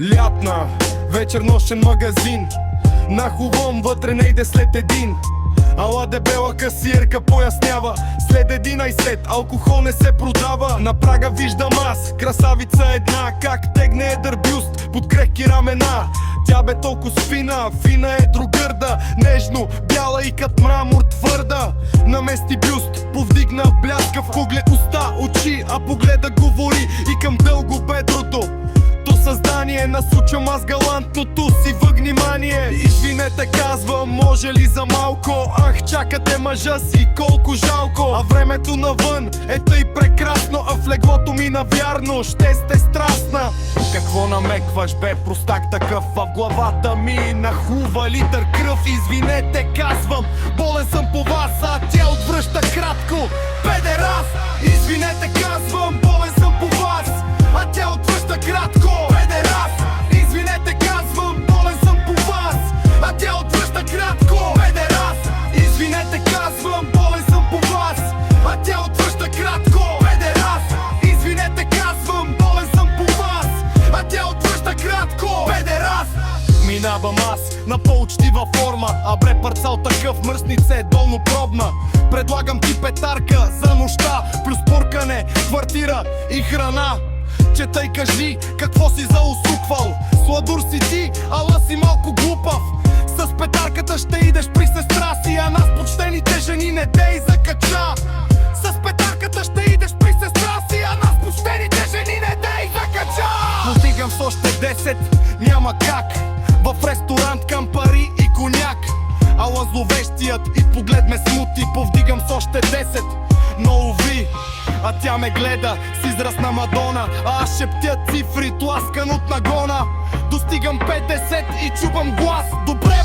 Лятна вечер, нощен магазин. Нахувам вътре, не иде след един. Ала дебела касиерка пояснява: след 11 алкохол не се продава. На прага виждам аз красавица една, как тегне едър бюст под крехки рамена. Тя бе толкова фина е другърда, нежно, бяла и кът мрамор твърда. Намести бюст, повдигна бляскав поглед, уста, очи, а погледа говори и към дълго бедрото. Създание, насучам аз галантното си във внимание. Извинете, казвам, може ли за малко? Ах, чакате мъжа си, колко жалко. А времето навън е тъй прекрасно, а в леглото ми навярно ще сте страстна. Какво намекваш, бе, простак такъв? А в главата ми нахува литър кръв. Извинете, казвам, болен съм по вас, а тя отвръща кратко: педерас! Извинете, казвам, болен съм по вас, а тя отвръща кратко: педерас! Извинете, казвам, болен съм по вас, а тя отвръща кратко: педерас! Извинете, казвам, болен съм по вас, а тя отвръща кратко: педерас! Извинете, казвам, болен съм по вас, а тя отвръща кратко: педерас! Минавам аз на по-учтива форма, а бре парцал такъв мръснице долно пробна. Предлагам ти петарка за нощта, плюс поркане, квартира и храна. Че тъй кажи, какво си заусуквал? Сладур си ти, ала си малко глупав. С петарката ще идеш при сестра си, а нас почтените жени не дей закача. С петарката ще идеш при сестра си, а нас почтените жени не дей закача. Постигам с още 10, няма как. В ресторант към пари и коняк. Ала зловещият и поглед ме смути. Повдигам с още 10, но уви, а тя ме гледа с израз на Мадона. А аз шептя цифри, тласкан от нагона. Достигам 50 и чупам глас: добре,